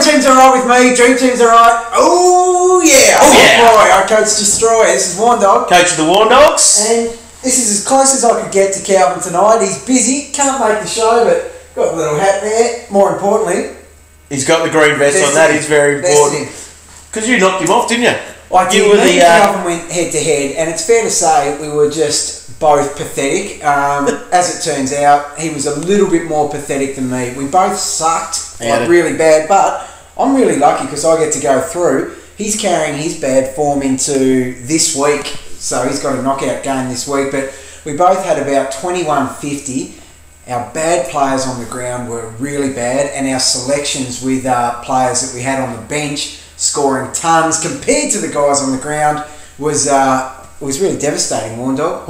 Scoring team's alright with me. Dream team's alright. Oh yeah! Oh yeah! Boy, I coach Destroy. This is Warn Dog. Coach of the Warn Dogs. And this is as close as I could get to Calvin tonight. He's busy, can't make the show, but got a little hat there. More importantly, he's got the green vest on. That is very important. Because you knocked him off, didn't you? I did. Me and Calvin went head to head, and it's fair to say we were just both pathetic. As it turns out, he was a little bit more pathetic than me. We both sucked, really bad, but I'm really lucky because I get to go through. He's carrying his bad form into this week, so he's got a knockout game this week, but we both had about 21.50. Our bad players on the ground were really bad, and our selections with players that we had on the bench scoring tons compared to the guys on the ground was really devastating, Warn Dog.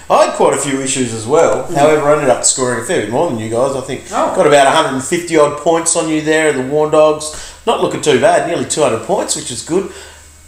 I had quite a few issues as well. However, I ended up scoring a fair bit more than you guys. I think got about 150 odd points on you there, the Warn Dogs. Not looking too bad, nearly 200 points, which is good.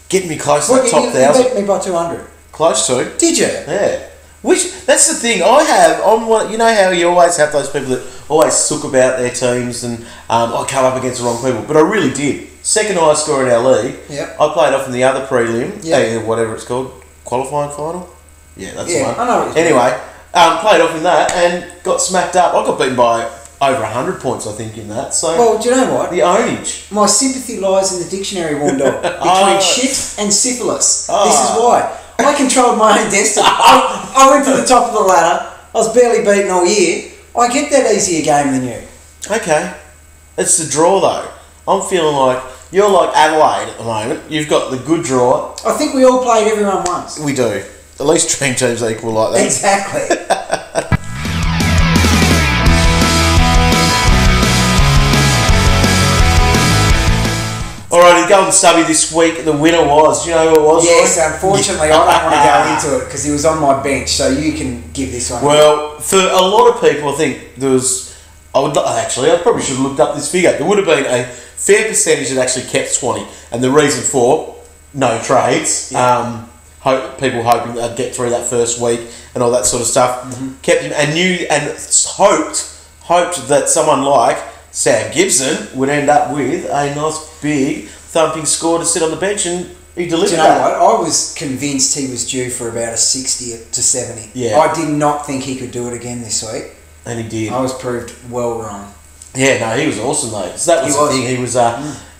Getting me close to the top 1,000. You beat me by 200. Close to. Did you? Yeah. That's the thing I have on one. You know how you always have those people that always sook about their teams and I come up against the wrong people, but I really did. Second highest score in our league. Yep. I played off in the other prelim, whatever it's called, qualifying final. Yeah, that's the one. I know. Anyway, played off in that and got smacked up. I got beaten by over 100 points, I think, in that. So, well, do you know what? The ownage. My sympathy lies in the dictionary, Warn Dog, between shit and syphilis. This is why. I controlled my own destiny. I went to the top of the ladder. I was barely beaten all year. I get that easier game than you. Okay. It's the draw, though. I'm feeling like you're like Adelaide at the moment. You've got the good draw. I think we all played everyone once. We do. At least dream teams equal like that. Exactly. Alrighty, Golden Stubby this week, the winner was, do you know who it was? Yes, unfortunately I don't want to go into it because he was on my bench, so you can give this one. Well, for a lot of people, I think there was, I probably should have looked up this figure. There would have been a fair percentage that actually kept Swanee, and the reason for, no trades, people hoping they'd get through that first week and all that sort of stuff, kept him and hoped that someone like Sam Gibson would end up with a nice big thumping score to sit on the bench, and he delivered. Do you know what? I was convinced he was due for about a 60 to 70. Yeah. I did not think he could do it again this week. And he did. I was proved well wrong. Yeah, no, he was awesome though. So that was the thing. He was.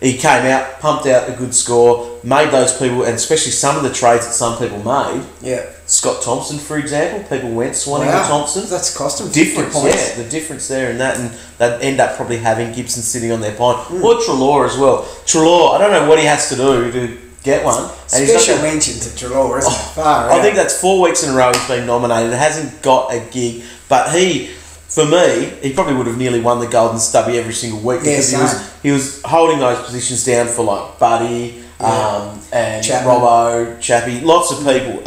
He came out, pumped out a good score, made those people, and especially some of the trades that some people made. Yeah. Scott Thompson, for example, people went Swanee and Thompson. That's cost him difference. Points. Yeah, the difference there in that, and they'd end up probably having Gibson sitting on their pine, or Treloar as well. Treloar, I don't know what he has to do to get one. And special mention to Treloar, isn't it? Far I think that's 4 weeks in a row he's been nominated. Hasn't got a gig, but for me, he probably would have nearly won the Golden Stubby every single week because he was holding those positions down for like Buddy and Robbo, Chappie, lots of people.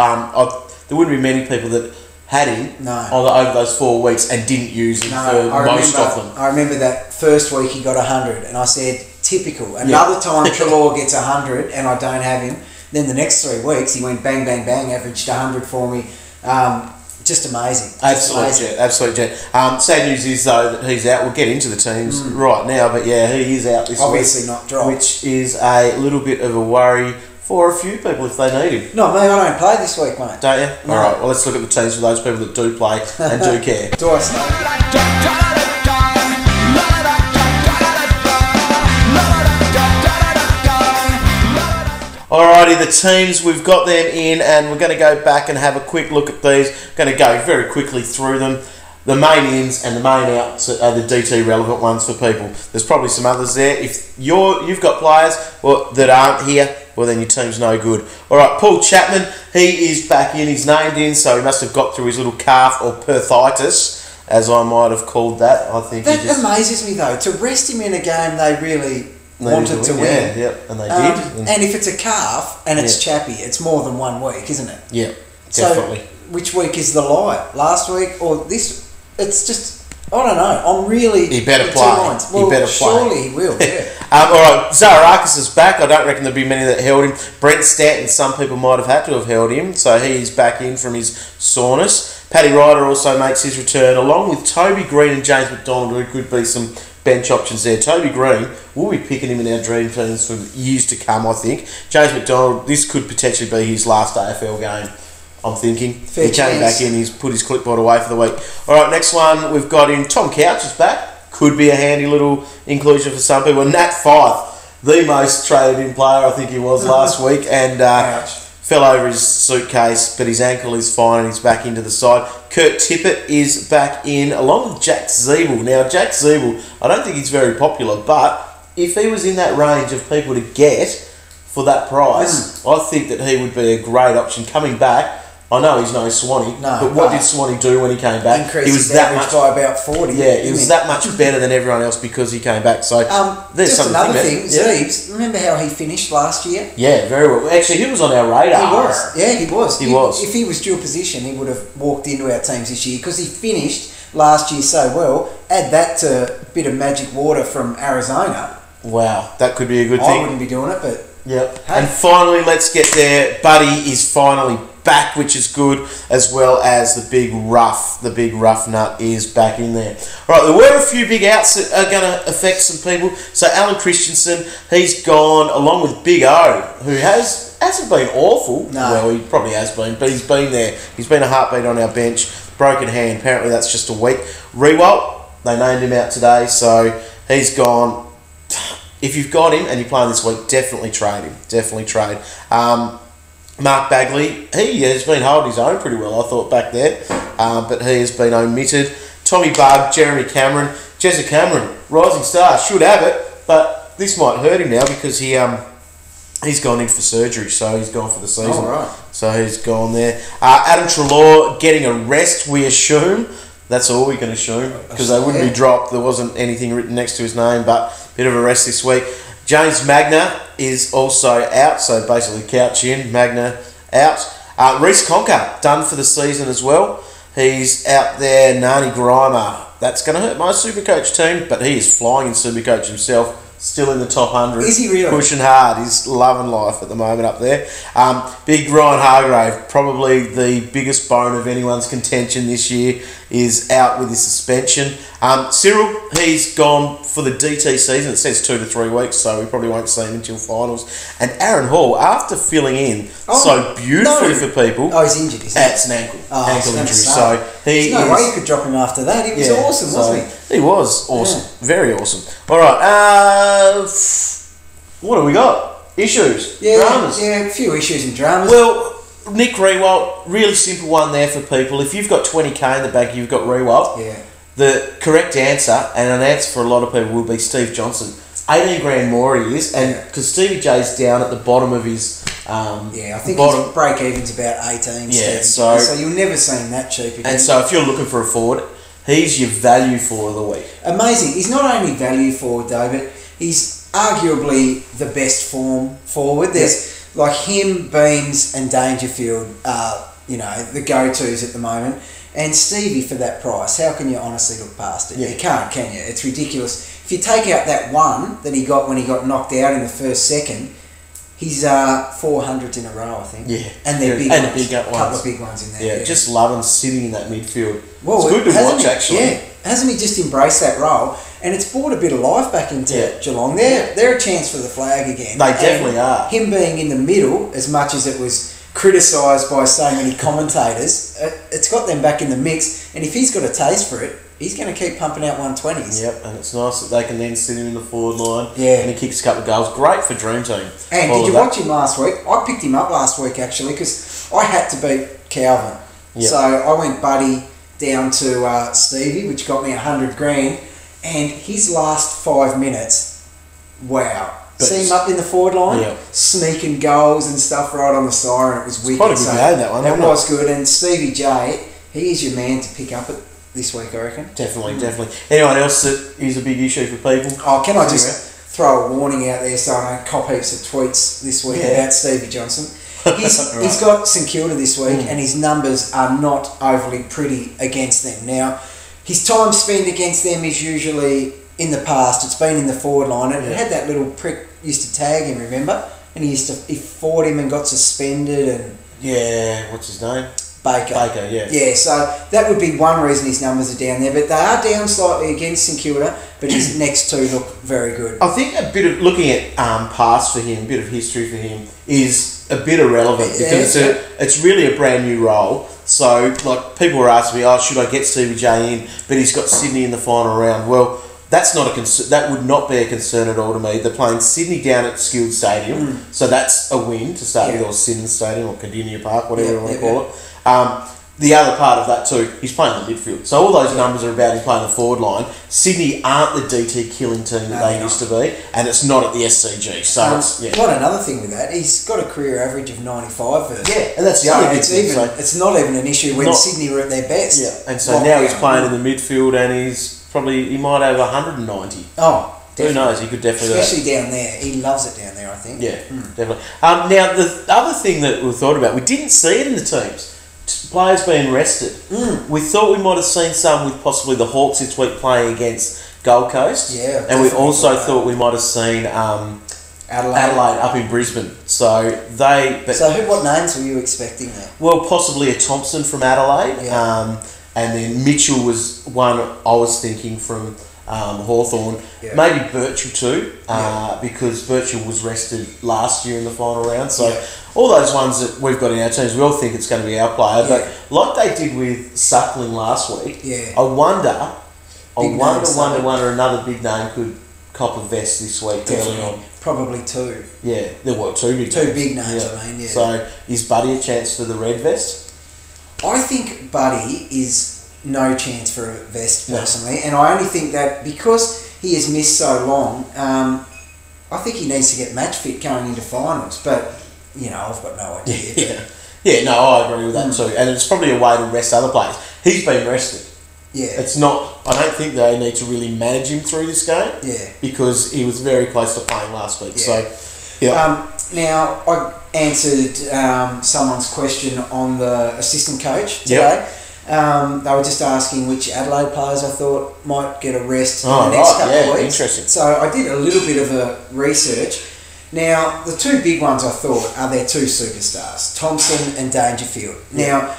There wouldn't be many people that had him over those 4 weeks and didn't use him for most of them. I remember that first week he got 100 and I said, typical. Another time Treloar gets 100 and I don't have him. Then the next 3 weeks he went bang, bang, bang, averaged 100 for me. Just amazing. Absolute jet. Sad news is though that he's out. We'll get into the teams right now, but yeah, he is out this week. Obviously not dropped. Which is a little bit of a worry for a few people if they need him. No, me, I don't play this week, mate. Don't you? No. Alright, well let's look at the teams for those people that do play and do care. Do I start? Alrighty, the teams, we've got them in and we're going to go back and have a quick look at these. Going to go very quickly through them. The main ins and the main outs are the DT relevant ones for people. There's probably some others there. If you've got players that aren't here, well then your team's no good. Alright, Paul Chapman, he is back in, he's named in, so he must have got through his little calf or perthitis, as I might have called that. I think that amazes me though, to rest him in a game they really wanted to win. Yeah, and they did. And if it's a calf and it's Chappie, it's more than 1 week, isn't it? Yeah, definitely. So which week is the lie? Last week or this? It's just, I don't know. I'm really... He better play. Well, he better surely he will, yeah. Alright, Zaharakis is back. I don't reckon there'll be many that held him. Brent Stanton, some people might have had to have held him, so he's back in from his soreness. Paddy Ryder also makes his return, along with Toby Green and James McDonald, who could be some bench options there. Toby Green, we'll be picking him in our dream teams for years to come, I think. James McDonald, this could potentially be his last AFL game, I'm thinking. Fair he came chance. back in, he's put his clipboard away for the week. All right, next one we've got in. Tom Couch is back. Could be a handy little inclusion for some people. Nat Fyfe, the most traded in player, I think he was last week, and fell over his suitcase, but his ankle is fine and he's back into the side. Kurt Tippett is back in, along with Jack Zeeble. Now, Jack Zeeble, I don't think he's very popular, but if he was in that range of people to get for that price, I think that he would be a great option coming back. I know he's no Swanee, but what did Swanee do when he came back? Increased He was that much by about 40. Yeah, he was that much better than everyone else because he came back. So there's just something another to thing, Zeebs, remember how he finished last year? Yeah, very well. Actually, he was on our radar. He was. Yeah, he was. He was. If he was dual position, he would have walked into our teams this year because he finished last year so well. Add that to a bit of magic water from Arizona. Wow, that could be a good I thing. wouldn't be doing it, but Yep. Hey. And finally, let's get there. Buddy is finally back, which is good, as well as the big rough nut is back in there. All right, there were a few big outs that are going to affect some people. So Alan Christensen, he's gone, along with Big O, who hasn't been awful. No. Well, he probably has been, but he's been there. He's been a heartbeat on our bench. Broken hand. Apparently, that's just a week. Rewalt, they named him out today, so he's gone. If you've got him and you're playing this week, definitely trade him. Definitely trade. Mark Bagley, he has been holding his own pretty well, I thought, back there. But he has been omitted. Tommy Bugg, Jeremy Cameron. Jezza Cameron, rising star, should have it. But this might hurt him now because he's gone in for surgery, so he's gone for the season. Oh, right. So he's gone there. Adam Treloar getting a rest, we assume. That's all we can assume, because they wouldn't be dropped. There wasn't anything written next to his name, but bit of a rest this week. James Magna is also out, so basically Couch in, Magna out. Reece Conker, done for the season as well. He's out there. Nani Grimer, that's going to hurt my Supercoach team, but he is flying in Supercoach himself. Still in the top 100. Is he really? Pushing hard. He's loving life at the moment up there. Big Ryan Hargrave, probably the biggest bone of anyone's contention this year, is out with his suspension. Cyril, he's gone for the DT season. It says 2 to 3 weeks, so we probably won't see him until finals. And Aaron Hall, after filling in so beautifully for people... Oh, he's injured, isn't he? It's an ankle injury. So there's no way you could drop him after that. He was awesome, wasn't he? He was awesome. Yeah. Very awesome. All right. What do we got? Issues? Dramas? Yeah, a few issues and dramas. Well, Nick Rewalt, really simple one there for people. If you've got 20k in the bank, you've got Rewalt. Yeah. The correct answer, and an answer for a lot of people, will be Steve Johnson. 18 grand more he is, and because Stevie J's down at the bottom of his... I think his break-even's about 18. Yeah, so you'll never see him that cheap again. And so if you're looking for a forward, he's your value for the week. Amazing. He's not only value forward, though, but he's arguably the best form forward. There's like him, Beams, and Dangerfield are, the go-tos at the moment. And Stevie for that price, how can you honestly look past it? Yeah. You can't, can you? It's ridiculous. If you take out that one that he got when he got knocked out in the first second, he's 400s in a row, I think. Yeah. And they're big and ones. A couple of big ones in there. Yeah, just love him sitting in that midfield. Well, it's good to watch, actually. Yeah. Hasn't he just embraced that role? And it's brought a bit of life back into Geelong. They're a chance for the flag again. They definitely are. Him being in the middle, as much as it was criticised by so many commentators, it's got them back in the mix. And if he's got a taste for it, he's going to keep pumping out 120s. Yep, and it's nice that they can then sit him in the forward line. Yeah. And he kicks a couple of goals. Great for Dream Team. And did you watch him last week? I picked him up last week, actually, because I had to beat Calvin. Yep. So I went Buddy down to Stevie, which got me 100 grand. And his last 5 minutes, wow. See him up in the forward line, sneaking goals and stuff right on the siren. It was wicked. Quite a good game, that one. That was good. And Stevie J, he is your man to pick up it this week, I reckon. Definitely. Anyone else that is a big issue for people? Oh, can I just throw a warning out there so I don't cop heaps of tweets this week about Stevie Johnson? He's got St Kilda this week and his numbers are not overly pretty against them. Now, his time spent against them is usually... in the past, it's been in the forward line, and it had that little prick used to tag him, remember? And he fought him and got suspended, and what's his name? Baker. Baker, yeah. Yeah, so that would be one reason his numbers are down there. But they are down slightly against St Kilda, but his next two look very good. I think a bit of looking at past for him, a bit of history for him, is a bit irrelevant because it's really a brand new role. So, like, people were asking me, should I get Stevie J in? But he's got Sydney in the final round. Well, that's not a concern. That would not be a concern at all to me. They're playing Sydney down at Skilled Stadium, so that's a win to start with, or Siddons Stadium, or Cardinia Park, whatever you want to call it. The other part of that too, he's playing the midfield. So all those numbers are about him playing the forward line. Sydney aren't the DT killing team that they used to be, and it's not at the SCG. So not another thing with that. He's got a career average of 95 versus. Yeah, and that's the other big thing. It's not even an issue when Sydney were at their best. Yeah, and so now he's playing in the midfield, and he might have 190. Oh. Definitely. Who knows? He could definitely... Especially down there. He loves it down there, I think. Yeah, definitely. Now, the other thing that we thought about, we didn't see it in the teams. Players being rested. We thought we might have seen some with possibly the Hawks this week playing against Gold Coast. Yeah. And we also thought we might have seen Adelaide up in Brisbane. So what names were you expecting there? Well, possibly a Thompson from Adelaide. Yeah. And then Mitchell was one I was thinking from Hawthorn. Yeah. Maybe Birchall too, because Birchall was rested last year in the final round. So all those ones that we've got in our teams, we all think it's going to be our player. But like they did with Suckling last week, I wonder another big name could cop a vest this week early on. Probably two. Yeah, there were two big names. I mean, So is Buddy a chance for the red vest? I think Buddy is no chance for a vest personally, and I only think that because he has missed so long, I think he needs to get match fit going into finals. But I've got no idea. I agree with that too, and it's probably a way to rest other players. He's been rested. Yeah, it's not. I don't think they need to really manage him through this game. Yeah, because he was very close to playing last week. Yeah. So, now I answered someone's question on the assistant coach today. They were just asking which Adelaide players I thought might get a rest in the next couple of weeks. Interesting. So I did a little bit of a research. Now, the two big ones I thought are their two superstars, Thompson and Dangerfield. Now,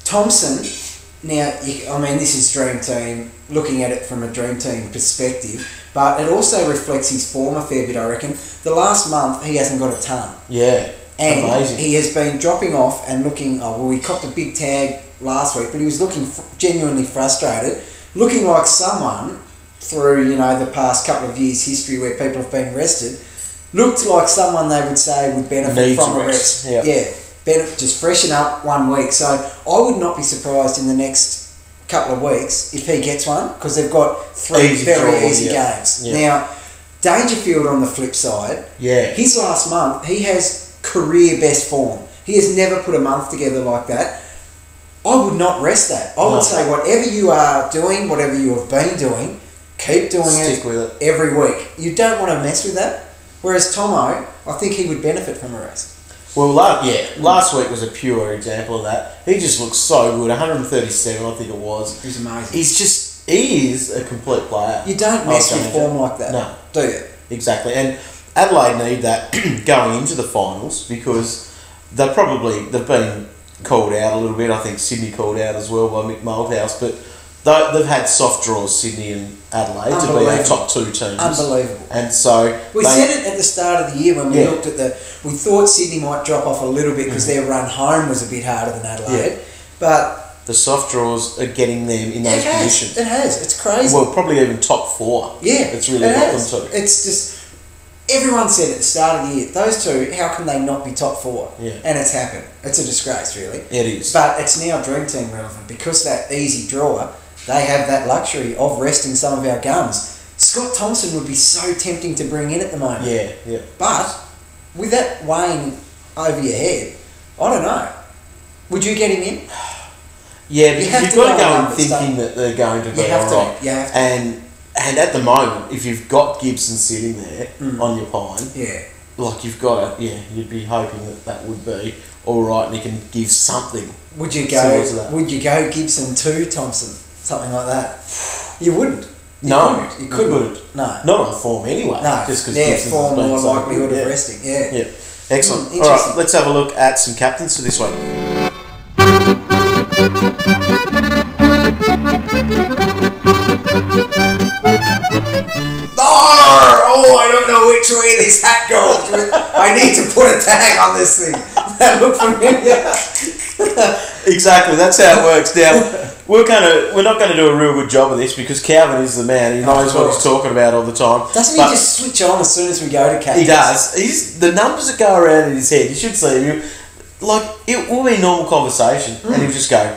Thompson, this is Dream Team, looking at it from a Dream Team perspective, but it also reflects his form a fair bit, I reckon. The last month, he hasn't got a ton. Yeah, and amazing. He has been dropping off and looking, he copped a big tag last week, but he was looking genuinely frustrated, looking like someone through, the past couple of years' history where people have been rested, looked like someone they would say would benefit from a rest. Just freshen up 1 week. So I would not be surprised in the next couple of weeks if he gets one, because they've got three very easy games. Now, Dangerfield on the flip side, his last month, he has career best form. He has never put a month together like that. I would not rest that. I would say whatever you are doing, whatever you have been doing, keep doing it every week. You don't want to mess with that. Whereas Tomo, I think he would benefit from a rest. Well, last week was a pure example of that. He just looks so good. 137, I think it was. He's amazing. He is a complete player. You don't mess with form like that, do you? Exactly. And Adelaide need that going into the finals, because they've been called out a little bit. I think Sydney called out as well by Mick Malthouse, but they've had soft draws, Sydney and Adelaide, to be our top two teams. Unbelievable. And so we said it at the start of the year when we looked at we thought Sydney might drop off a little bit because their run home was a bit harder than Adelaide, but the soft draws are getting them in those positions. It has. It's crazy. Well, probably even top four. Yeah, it's really got them to. It's just. Everyone said at the start of the year, those two, how can they not be top four? Yeah. And it's happened. It's a disgrace, really. It is. But it's now Dream Team relevant because that easy draw, they have that luxury of resting some of our guns. Scott Thompson would be so tempting to bring in at the moment. Yeah. But with that weighing over your head, I don't know. Would you get him in? Yeah, because you've got to go in thinking that they're going to be all right. You have to. And at the moment, if you've got Gibson sitting there on your pine, you've got to, you'd be hoping that would be all right, and he can give something. Would you go Gibson to Thompson, something like that? You wouldn't. You couldn't. No, not on form anyway. No, just because form more likelihood of resting. Yeah. Excellent. All right, let's have a look at some captains for this week. Oh, I don't know which way this hat goes. I need to put a tag on this thing. That look familiar. Exactly, that's how it works. Now, we're not going to do a real good job of this because Calvin is the man. He knows what he's talking about all the time. Doesn't he just switch on as soon as we go to Cactus? He does. The numbers that go around in his head, you should see him. Like, it will be normal conversation, and he'll just go,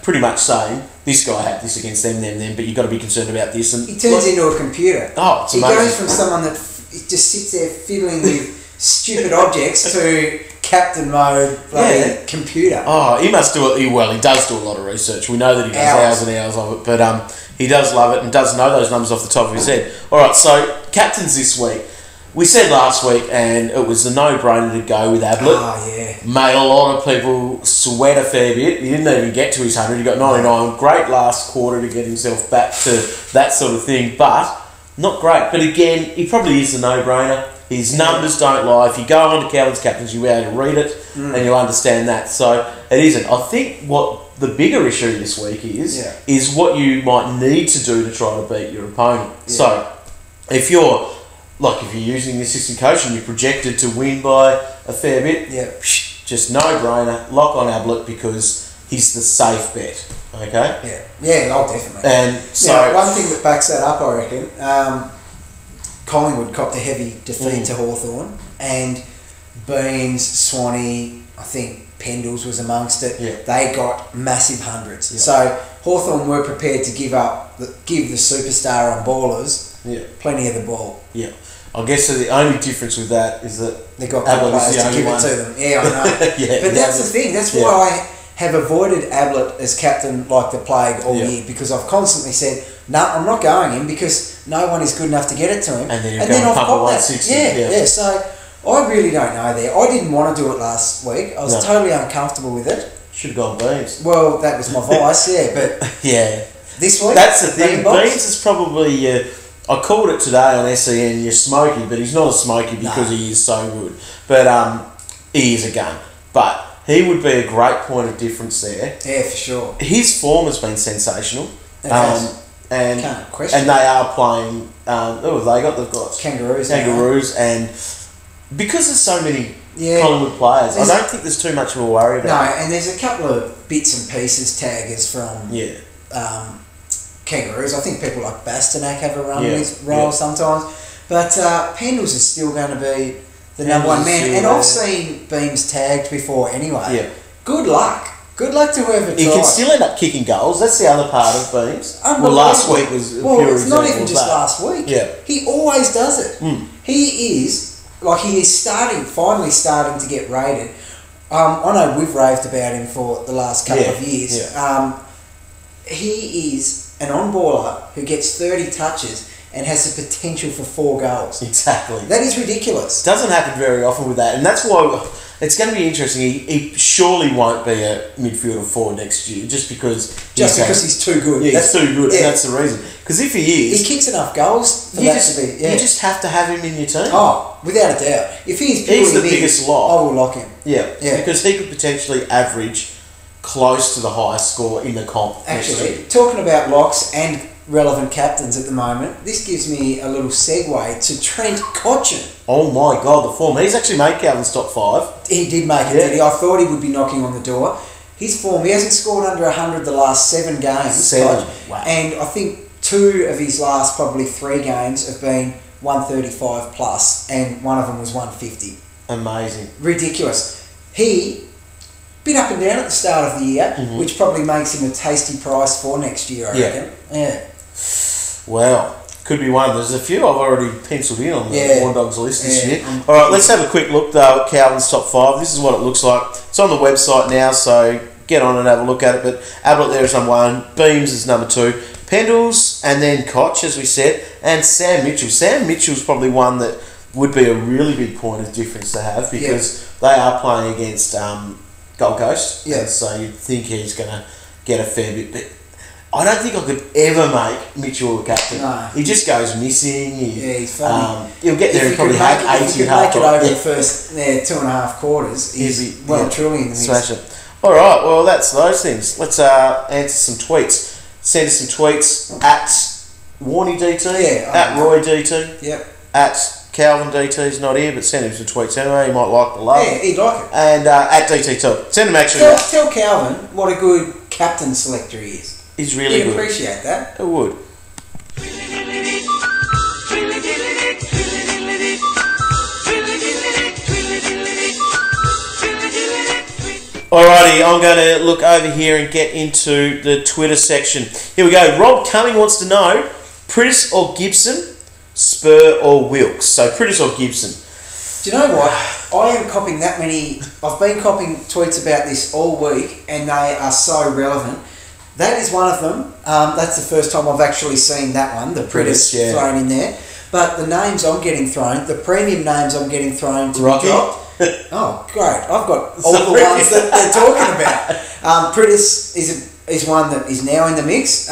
pretty much saying, this guy had this against them, but you've got to be concerned about this. And he turns into a computer. Oh, it's amazing. He goes from someone that just sits there fiddling with stupid objects to captain mode computer. Oh, he must do it. Well, he does do a lot of research. We know that he does hours and hours of it, but he does love it and does know those numbers off the top of his head. All right, so captains this week. We said last week, and it was a no-brainer to go with Ablett. Oh, yeah. Made a lot of people sweat a fair bit. He didn't even get to his 100. He got 99. Great last quarter to get himself back to that sort of thing, but not great. But again, he probably is a no-brainer. His numbers don't lie. If you go on to Calvin's Captains, you'll be able to read it and you'll understand that. So it isn't. I think what the bigger issue this week is what you might need to do to try to beat your opponent. Yeah. So if you're using the assistant coach and you're projected to win by a fair bit, just no-brainer, lock on Ablett because he's the safe bet, okay? Yeah, definitely. And so... one thing that backs that up, I reckon, Collingwood copped a heavy defeat to Hawthorn, and Beans, Swanee, I think Pendles was amongst it. Yeah. They got massive hundreds. Yeah. So Hawthorn were prepared to give the superstar on ballers plenty of the ball. Yeah. I guess the only difference with that is that they got players to give it to them. Yeah, I know. But that's the thing. That's why I have avoided Ablett as captain like the plague all year, because I've constantly said, no, I'm not going in because no one is good enough to get it to him. And then I've got 160. Yeah. So I really don't know there. I didn't want to do it last week. I was totally uncomfortable with it. Should have gone Beans. Well, that was my vice, but this week that's the thing. Beans is probably. I called it today on SEN. You're smoky, but he's not a smoky because he is so good. But he is a gun. But he would be a great point of difference there. Yeah, for sure. His form has been sensational. And can't question. And they are playing. They've got Kangaroos, and because there's so many Collingwood players, I don't think there's too much of a worry about. No, and there's a couple of bits and pieces taggers from Kangaroos. I think people like Bastanak have a run in his role sometimes, but Pendles is still going to be the number one man. And I've seen Beams tagged before anyway. Yeah. Good luck. Good luck to whoever tried. He can still end up kicking goals. That's the other part of Beams. Well, last week was a pure it's not even just last week. Yeah. He always does it. He is finally starting to get rated. I know we've raved about him for the last couple of years. Yeah. He is an on-baller who gets 30 touches and has the potential for 4 goals. Exactly. That is ridiculous. Doesn't happen very often with that, and that's why it's going to be interesting. He surely won't be a midfielder 4 next year, just because he's too good. Yeah, he's too good, and that's the reason. Because if he is, he kicks enough goals for that to be. Yeah. You just have to have him in your team. Oh, without a doubt. If he's the biggest lock, I will lock him. Yeah, because he could potentially average close to the highest score in the comp. Actually, talking about locks and relevant captains at the moment, this gives me a little segue to Trent Cotchin. Oh my God, the form. He's actually made Calvin's top 5. He did make it, did he? I thought he would be knocking on the door. His form, he hasn't scored under 100 the last 7 games. 7. Wow. And I think 2 of his last probably 3 games have been 135 plus, and one of them was 150. Amazing. Ridiculous. He... bit up and down at the start of the year, which probably makes him a tasty price for next year, I reckon. Yeah. Well, could be one. There's a few I've already penciled in on the War Dogs list this year. All right, let's have a quick look though at Calvin's top 5. This is what it looks like. It's on the website now, so get on and have a look at it. But Ablett there is number 1, Beams is number 2, Pendles, and then Koch, as we said, and Sam Mitchell. Sam Mitchell's probably one that would be a really big point of difference to have because they are playing against Gold Coast. Yeah. So you'd think he's going to get a fair bit. But I don't think I could ever make Mitchell a captain. No. He just goes missing. He's funny. He'll get there and probably have 80 and a half. If he could make it over the first 2.5 quarters, he's well and truly in the mix. Smash it. All right, well, that's those things. Let's answer some tweets. Send us some tweets at Warney DT, at Roy DT, at Calvin DT's not here, but send him some tweets anyway. He might like the love. Yeah, he'd like it. And at DT Talk. Send him actually. Tell Calvin what a good captain selector he is. He's really good. He'd appreciate that. I would. Alrighty, I'm going to look over here and get into the Twitter section. Here we go. Rob Cumming wants to know, Priddis or Gibson, Spur or Wilkes? So Priddis or Gibson? Do you know what? I am copying that many. I've been copying tweets about this all week, and they are so relevant. That is one of them. That's the first time I've actually seen that one, the Priddis thrown in there. But the names I'm getting thrown, the premium names I'm getting thrown to be dropped. Oh, great. I've got all the ones that they're talking about. Priddis is one that is now in the mix.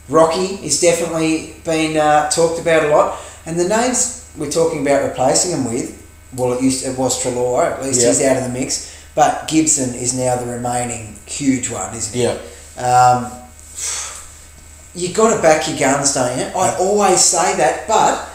Rocky is definitely been talked about a lot. And the names we're talking about replacing him with, well, it was Treloar, at least he's out of the mix. But Gibson is now the remaining huge one, isn't he? Yeah. You got to back your guns, don't you? I always say that, but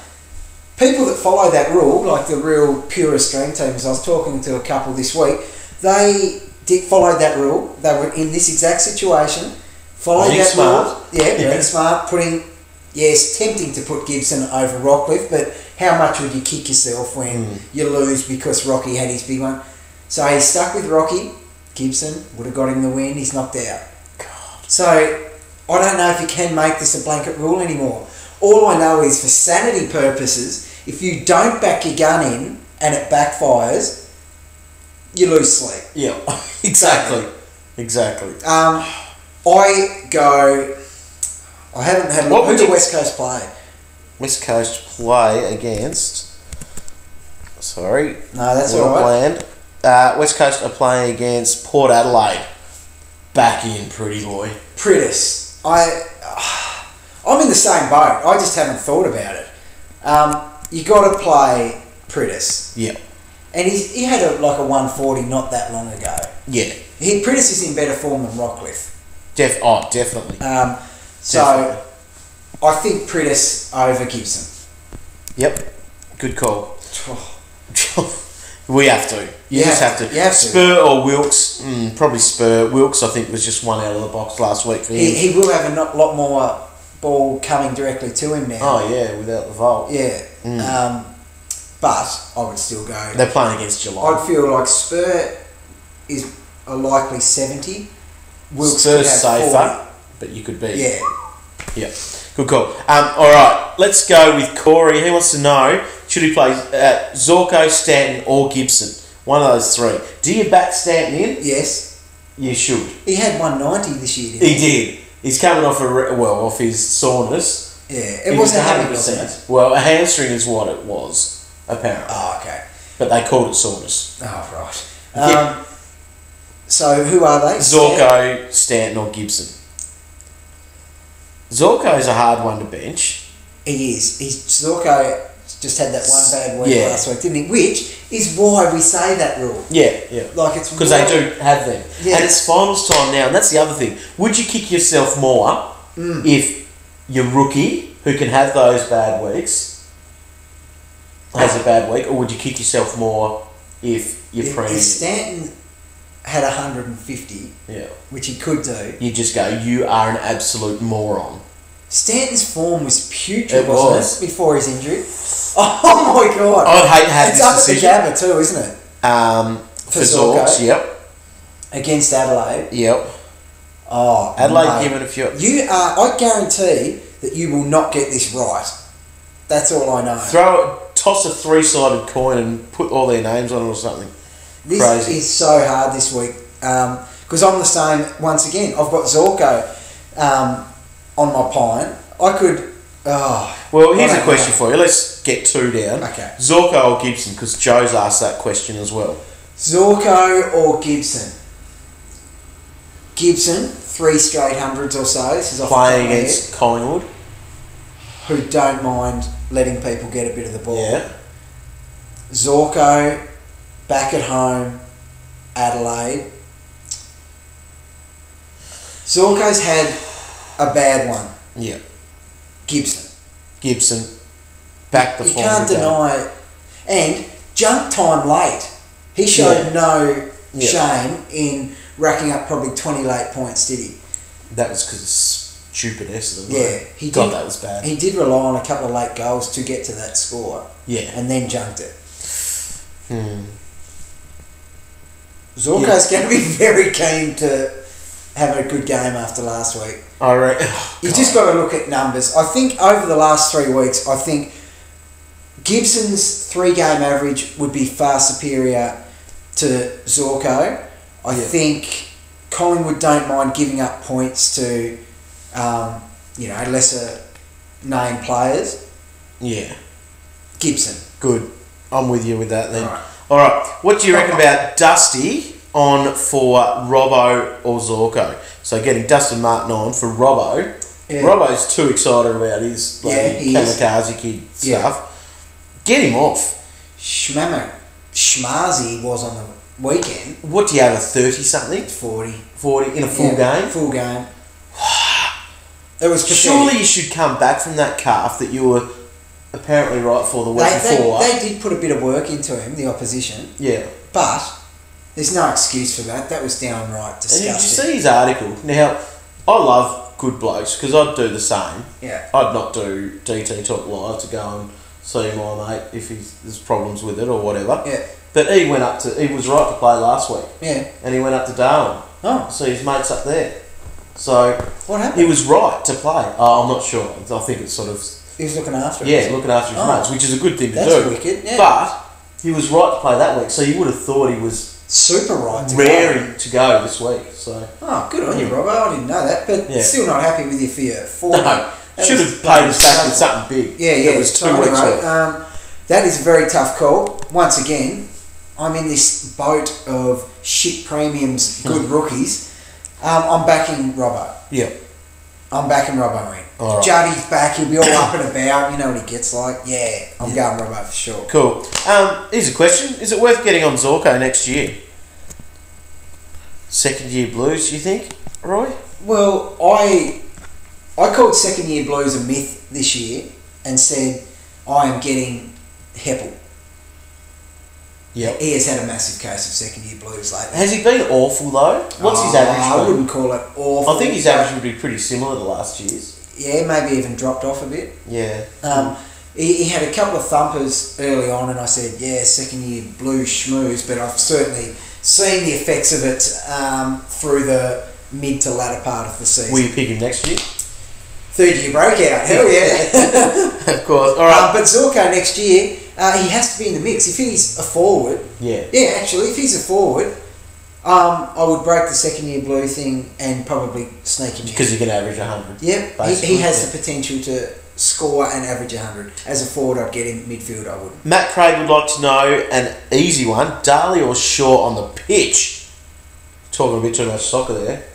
people that follow that rule, like the real purist dream teams, I was talking to a couple this week, they did follow that rule. They were in this exact situation, followed that rule. Yeah, very smart. Tempting to put Gibson over Rockcliffe, but how much would you kick yourself when you lose because Rocky had his big one? So he stuck with Rocky. Gibson would have got him the win. He's knocked out. God. So I don't know if you can make this a blanket rule anymore. All I know is for sanity purposes, if you don't back your gun in and it backfires, you lose sleep. Yeah, exactly. I haven't had a look. Who did West Coast play? West Coast play against... Sorry. No, that's all right. West Coast are playing against Port Adelaide. Back in, pretty boy. Priddis. I'm in the same boat. I just haven't thought about it. You got to play Priddis. Yeah. And he had a 140 not that long ago. Yeah. Priddis is in better form than Rockcliffe. Definitely. So I think Priddis over Gibson. Yep. Good call. We have to. You have to. Spur or Wilkes? Probably Spur. Wilkes, I think, was just one out of the box last week for him. He will have a lot more ball coming directly to him now. Oh, yeah, without the vault. Yeah. But I would still go... They're playing against Geelong. I'd feel like Spur is a likely 70. Wilkes Spur's safer, but you could be. Yeah. Good call. All right, let's go with Corey. He wants to know, should he play Zorko, Stanton or Gibson? One of those three. Do you back Stanton in? Yes. You should. He had 190 this year, didn't he? He did. He's coming off off his soreness. Yeah, it wasn't 100%. Well, a hamstring is what it was, apparently. Oh, okay. But they called it soreness. Oh, right. So who are they? Zorko, Stanton or Gibson? Zorko's a hard one to bench. He is. Zorko just had that one bad week last week, didn't he? Which is why we say that rule. Yeah. Like it's because they do have them. Yeah. And it's finals time now, and that's the other thing. Would you kick yourself more if your rookie, who can have those bad weeks, has a bad week, or would you kick yourself more if your premium... If Stanton had 150, which he could do... You just go, you are an absolute moron. Stanton's form was putrid, wasn't it, before his injury? Oh my God. I'd hate to have it's this decision. It's up at the Gabba too, isn't it? For Zorks, yep. Against Adelaide. Yep. Oh, Adelaide given a few... I guarantee that you will not get this right. That's all I know. Toss a 3-sided coin and put all their names on it or something. This is so hard this week. Because I'm the same, once again. I've got Zorko on my pine. I could... well, here's a question for you. Let's get 2 down. Okay. Zorko or Gibson? Because Joe's asked that question as well. Zorko or Gibson? Gibson, 3 straight hundreds or so. This is off playing against Collingwood. Who don't mind letting people get a bit of the ball. Yeah. Zorko, back at home, Adelaide. Zorko's had a bad one. Yeah. Gibson. Back the You form can't again. deny it. And junk time late. He showed no shame in racking up probably 20 late points, did he? That was because of stupid Essendon. Yeah, he God, did. that was bad. He did rely on a couple of late goals to get to that score. Yeah. And then junked it. Zorko's going to be very keen to have a good game after last week. I reckon. You just got to look at numbers. I think over the last 3 weeks, I think Gibson's 3-game average would be far superior to Zorko. I think Collingwood don't mind giving up points to, lesser name players. Yeah. Gibson. Good. I'm with you with that then. All right. What do you reckon about Dusty on for Robbo or Zorko? So getting Dustin Martin on for Robbo. Yeah. Robbo's too excited about his kamikaze kid stuff. Get him off. Schmazi was on the weekend. What do you have, a 30-something? 40 in a full game? Full game. It was pathetic. Surely you should come back from that calf that you were apparently right for the week before. They did put a bit of work into him, the opposition. Yeah. But there's no excuse for that. That was downright disgusting. And did you see his article? Now, I love good blokes because I'd do the same. Yeah. I'd not do DT Talk Live to go and see my mate if there's problems with it or whatever. Yeah. But he was right to play last week. Yeah. And he went up to Darwin. Oh. So his mate's up there. So what happened? He was right to play. I'm not sure. I think it's sort of... He was looking after him. Yeah, looking after his mates, which is a good thing to do. That's wicked, yeah. But he was right to play that week, so you would have thought he was super right to raring to go this week. So good on you, Robbo. I didn't know that, but still not happy with you for your 40. No, should have paid us back with something big. Yeah. It was 2 weeks worth. That is a very tough call. Once again, I'm in this boat of shit premiums, good rookies. I'm backing Robbo. Yeah. I'm backing Robbo in. Right. Juddy's back, he'll be all up and about, you know what he gets like. Yeah, I'm going Robbo for sure. Cool. Here's a question. Is it worth getting on Zorko next year? Second year blues, do you think, Roy? Well, I called second year blues a myth this year and said I am getting Heppel. Yeah, he has had a massive case of second year blues lately. Has he been awful though? What's his average? I wouldn't call it awful. I think his average would be pretty similar to last year's. Yeah, maybe even dropped off a bit. Yeah. He had a couple of thumpers early on, and I said, yeah, second year blue schmooze, but I've certainly seen the effects of it through the mid to latter part of the season. Will you pick him next year? Third year breakout, hell yeah. Of course. All right. But Zorko next year, he has to be in the mix. If he's a forward, actually, if he's a forward, I would break the second year blue thing and probably sneak him in. Because he can average 100. Yep, he has the potential to score and average 100. As a forward, I'd get him. Midfield, I wouldn't. Matt Craig would like to know an easy one: Darley or Shaw on the pitch? Talking a bit too much soccer there.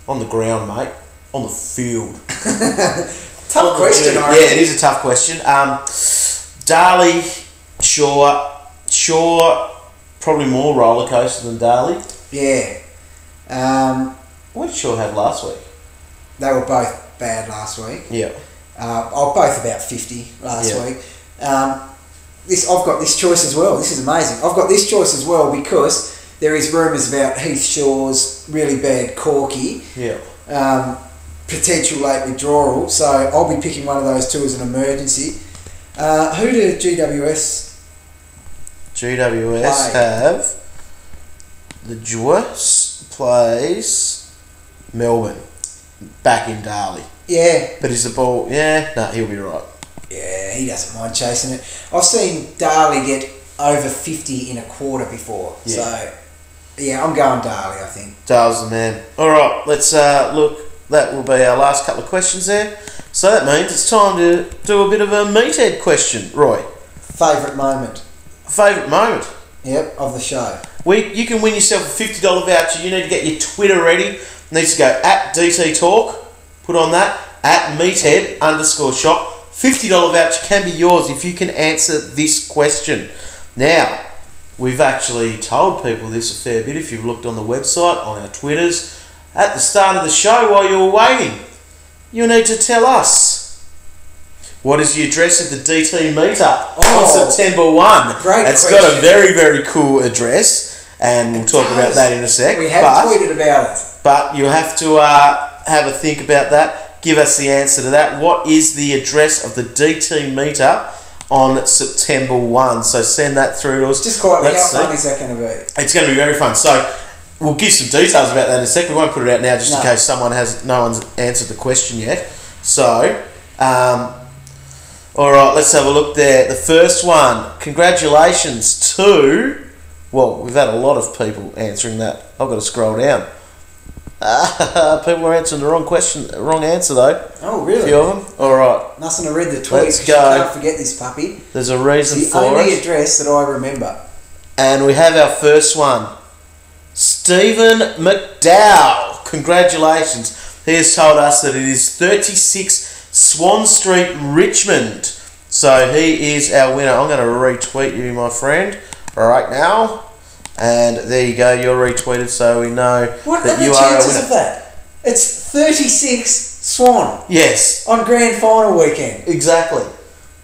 On the ground, mate. On the field. Tough question, I reckon. Yeah, it is a tough question. Darley, Shaw, probably more roller coaster than Darley. Yeah. What did Shaw have last week? They were both bad last week. Yeah. Both about 50 last week. I've got this choice as well. This is amazing. I've got this choice as well because there is rumours about Heath Shaw's really bad corky. Yeah. Potential late withdrawal. So I'll be picking one of those two as an emergency. Who do GWS have? The Jewess plays Melbourne. Back in Darley. Yeah. But is the ball... Yeah, no, he'll be right. Yeah, he doesn't mind chasing it. I've seen Darley get over 50 in a quarter before. Yeah. So, yeah, I'm going Darley, I think. Darley's the man. All right, let's look. That will be our last couple of questions there. So that means it's time to do a bit of a meathead question, Roy. Favourite moment? Favourite moment? Yep, of the show. You can win yourself a $50 voucher. You need to get your Twitter ready. It needs to go at DT Talk. Put on that. At meathead_shop. $50 voucher can be yours if you can answer this question. Now, we've actually told people this a fair bit if you've looked on the website, on our Twitters. at the start of the show while you were waiting. You need to tell us. What is the address of the DT meetup on September 1? Great It's question. got a very, very cool address, and we'll talk about that in a sec. We have tweeted about it. But you have to have a think about that. Give us the answer to that. What is the address of the DT meetup on September 1? So send that through to us. Just quietly, how fun is that going to be? It's going to be very fun. So we'll give some details about that in a sec. We won't put it out now just in case no one's answered the question yet. So, all right, let's have a look there. The first one, congratulations to... Well, we've had a lot of people answering that. I've got to scroll down. People are answering the wrong question, wrong answer though. Oh, really? A few of them. All right. Mustn't have read the tweet. Let's go. Can't forget this puppy. There's a reason it's for it. the only address that I remember. And we have our first one. Stephen McDowell. Congratulations. He has told us that it is 36 Swan Street, Richmond. So he is our winner. I'm going to retweet you, my friend, right now. And there you go. You're retweeted, so we know that you are our winner. What are the chances of that? It's 36 Swan. Yes. On grand final weekend. Exactly.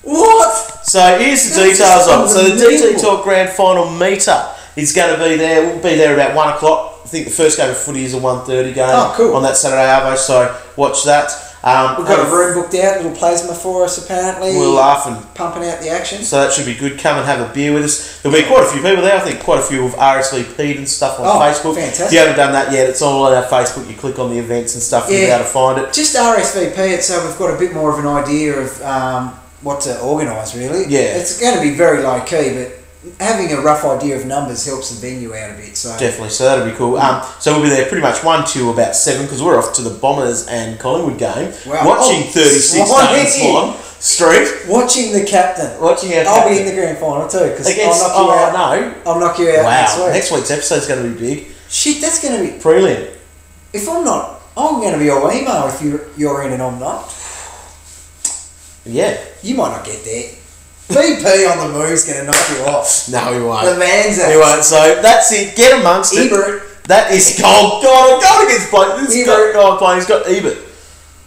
What? So here's the details of it. So the DT Talk Grand Final meetup is going to be there. We'll be there about 1 o'clock. I think the first game of footy is a 1:30 game on that Saturday, Arvo. So watch that. We've got a room booked out, little plasma for us apparently. We're laughing. Pumping out the action. So that should be good. Come and have a beer with us. There'll be quite a few people there. I think quite a few have RSVP'd and stuff on Facebook. Fantastic. If you haven't done that yet, it's all on our Facebook. You click on the events and stuff, you'll be able to find it. Just RSVP it so we've got a bit more of an idea of what to organise really. Yeah. It's going to be very low key, but having a rough idea of numbers helps the venue out a bit. So definitely, so that'll be cool. So we'll be there pretty much 1 till about 7 because we're off to the Bombers and Collingwood game. Wow. Watching 36 Swan Street. Watching the captain. Watching our I'll captain. be in the grand final too because I'll knock you out. I'll knock you out next week. Next week's episode's going to be big. Shit, that's going to be prelim. If I'm not, I'm going to be all email if you're in and I'm not. Yeah. You might not get there. VP on the move's going to knock you off. No, he won't. The man's He won't. So that's it. Get amongst it. That is... Oh, God, I'm going against Blake. This guy playing. He's got Ebert.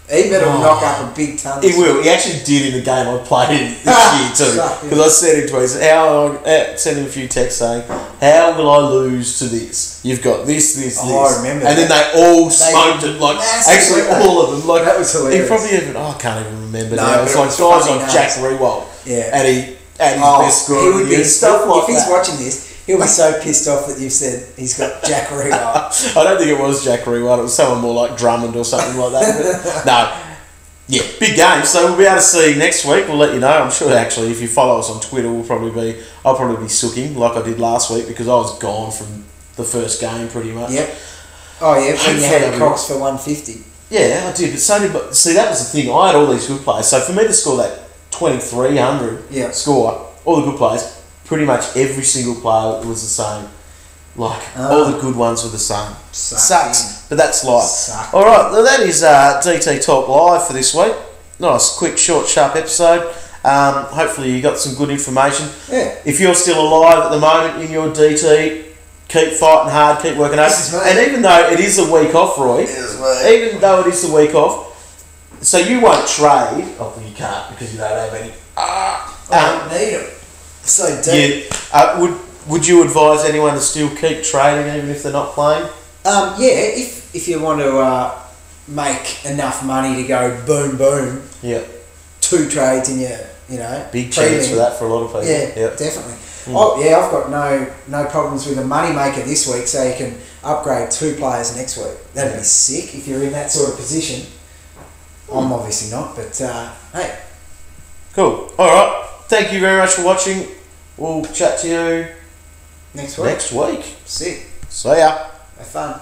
Ebert will knock up a big ton. He will. He actually did in the game I played this year too. Because I said him to him, I sent him a few texts saying, how will I lose to this? You've got this. I remember and then they all smoked it. Like, actually, all of them. Like, that was hilarious. He probably even... I can't even remember now. It's like guys like Jack Rewald. Yeah. And he had his best score. He would be stuff like that. If he's watching this, he'll be so pissed off that you've said he's got Jack Rewald. I don't think it was Jack Rewald. It was someone more like Drummond or something like that. But no. Yeah, big game. So we'll be able to see next week. We'll let you know. I'm sure actually if you follow us on Twitter, I'll probably be sooking like I did last week because I was gone from the first game pretty much. Yep. Oh yeah, when you had Cox for 150. Yeah, I did. But see, that was the thing. I had all these good players. So for me to score that 2,300 score, all the good players, pretty much every single player was the same. Like, all the good ones were the same. Sucks. But that's life. Alright, well, that is DT Talk Live for this week. Nice, quick, short, sharp episode. Hopefully you got some good information. Yeah. If you're still alive at the moment in your DT, keep fighting hard, keep working hard. And even though it is a week off, Roy, even though it is the week off, so you won't trade. Oh, you can't because you don't have any. I don't need them. So deep. Would you advise anyone to still keep trading even if they're not playing? Yeah, if you want to make enough money to go boom boom. Yeah. 2 trades in your big chance for that for a lot of people. Yeah, definitely. Oh yeah, I've got no problems with a money maker this week, so you can upgrade 2 players next week. That'd be sick if you're in that sort of position. I'm obviously not, but hey. Cool. All right. Thank you very much for watching. We'll chat to you next week. Sick. See ya. Have fun.